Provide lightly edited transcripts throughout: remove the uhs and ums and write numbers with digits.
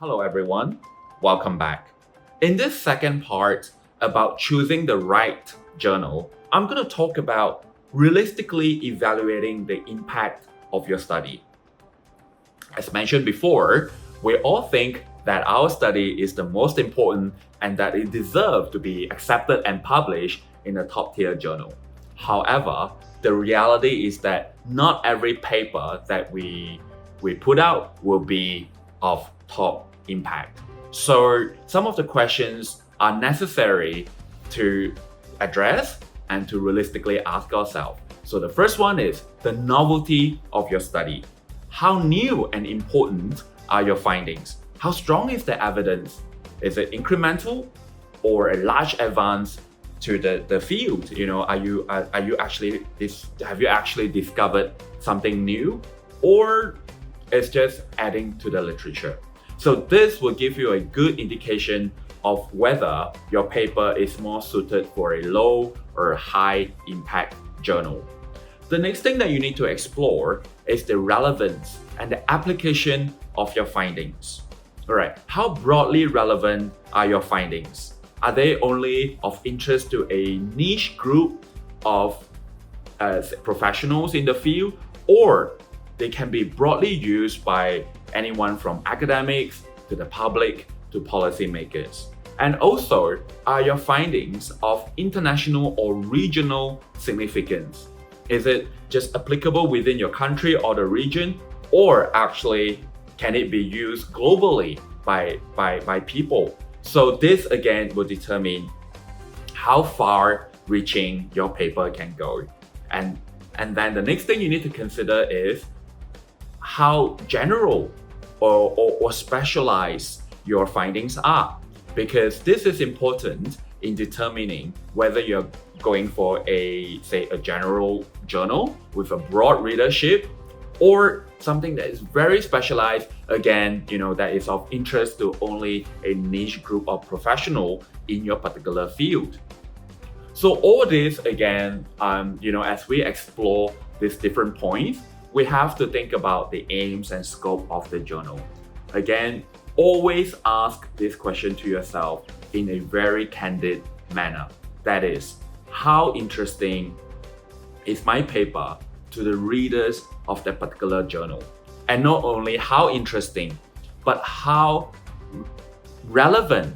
Hello everyone, welcome back. In this second part about choosing the right journal, I'm going to talk about realistically evaluating the impact of your study. As mentioned before, we all think that our study is the most important and that it deserves to be accepted and published in a top tier journal. However, the reality is that not every paper that we put out will be of top impact. So some of the questions are necessary to address and to realistically ask ourselves. So the first one is the novelty of your study. How new and important are your findings? How strong is the evidence? Is it incremental or a large advance to the field? Have you actually discovered something new, or it's just adding to the literature? So this will give you a good indication of whether your paper is more suited for a low or high impact journal. The next thing that you need to explore is the relevance and the application of your findings. All right, how broadly relevant are your findings? Are they only of interest to a niche group of professionals in the field, or they can be broadly used by anyone from academics to the public to policymakers? And also, are your findings of international or regional significance? Is it just applicable within your country or the region, or actually can it be used globally by people? So this again will determine how far reaching your paper can go. And then the next thing you need to consider is how general or specialized your findings are, because this is important in determining whether you're going for a general journal with a broad readership, or something that is very specialized, again, that is of interest to only a niche group of professional in your particular field. So all this, again, as we explore these different points, we have to think about the aims and scope of the journal. Again, always ask this question to yourself in a very candid manner. That is, how interesting is my paper to the readers of that particular journal? And not only how interesting, but how relevant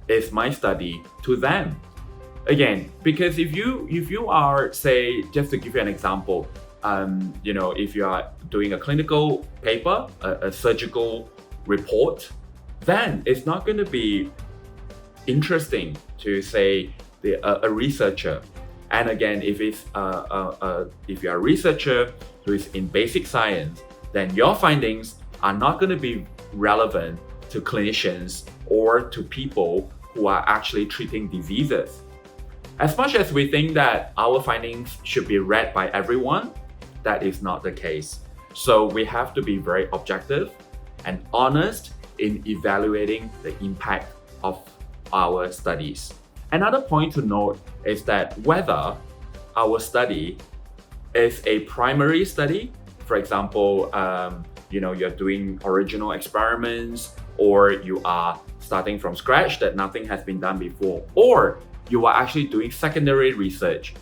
is my study to them? Again, because if you are, say, just to give you an example, if you are doing a clinical paper, a surgical report, then it's not going to be interesting to, say, a researcher. And again, if you're a researcher who is in basic science, then your findings are not going to be relevant to clinicians or to people who are actually treating diseases. As much as we think that our findings should be read by everyone, that is not the case. So we have to be very objective and honest in evaluating the impact of our studies. Another point to note is that whether our study is a primary study, for example, you're doing original experiments, or you are starting from scratch that nothing has been done before, or you are actually doing secondary research,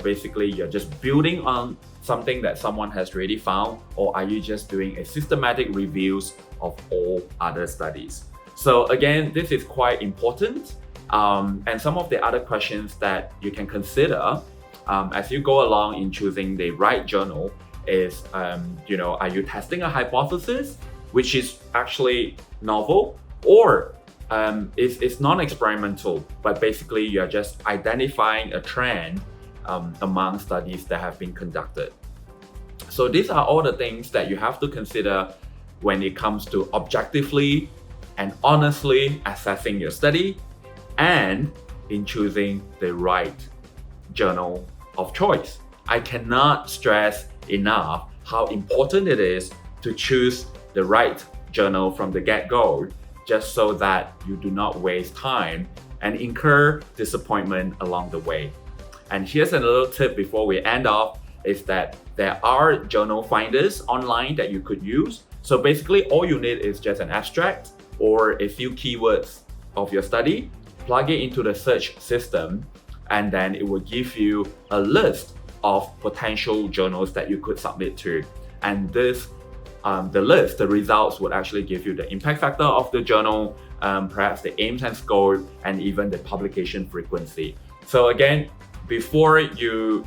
basically you're just building on something that someone has already found, or are you just doing a systematic reviews of all other studies? So again, this is quite important. And some of the other questions that you can consider as you go along in choosing the right journal is, are you testing a hypothesis which is actually novel, or it's non-experimental, but basically you're just identifying a trend among studies that have been conducted. So these are all the things that you have to consider when it comes to objectively and honestly assessing your study and in choosing the right journal of choice. I cannot stress enough how important it is to choose the right journal from the get-go, just so that you do not waste time and incur disappointment along the way. And here's a little tip before we end off, is that there are journal finders online that you could use. So basically all you need is just an abstract or a few keywords of your study, plug it into the search system, and then it will give you a list of potential journals that you could submit to. And this, the results would actually give you the impact factor of the journal, perhaps the aims and scope, and even the publication frequency. So again, before you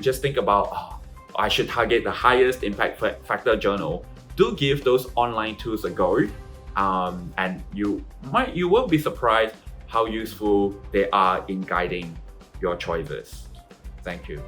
just think about, oh, I should target the highest impact factor journal, do give those online tools a go, and you will be surprised how useful they are in guiding your choices. Thank you.